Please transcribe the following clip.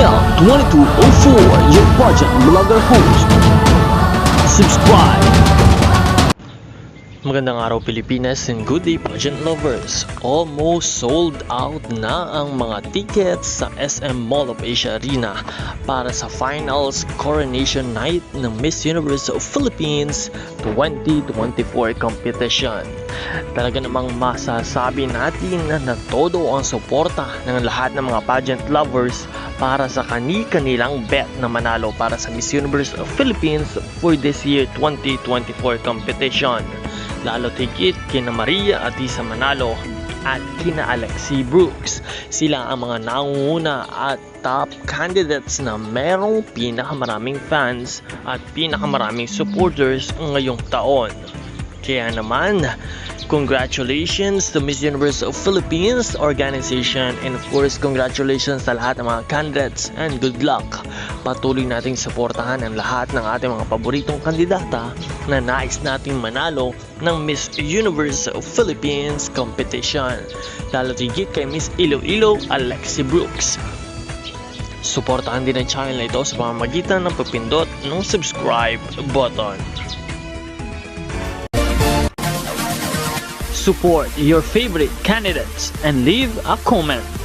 Miguel2204, your pageant vlogger host. Subscribe. Magandang araw Pilipinas and good day pageant lovers. Almost sold out na ang mga tickets sa SM Mall of Asia Arena para sa finals coronation night ng Miss Universe of Philippines 2024 competition. Talaga namang masasabi natin na todo ang suporta ng lahat ng mga pageant lovers para sa kani-kanilang bet na manalo para sa Miss Universe of Philippines for this year 2024 competition. Lalo tigit kina Maria Atisa Manalo at kina Alexi Brooks. Sila ang mga nangunguna at top candidates na merong pinakamaraming fans at pinakamaraming supporters ngayong taon. Kaya naman, congratulations to Miss Universe of Philippines organization, and of course congratulations sa lahat ng mga candidates and good luck. Patuloy nating suportahan ang lahat ng ating mga paboritong kandidata na nais nating manalo ng Miss Universe of Philippines competition. Lalo tigit kay Miss Iloilo Alexi Brooks. Suportahan din ang channel na ito sa pamamagitan ng pagpindot ng subscribe button. Support your favorite candidates and leave a comment.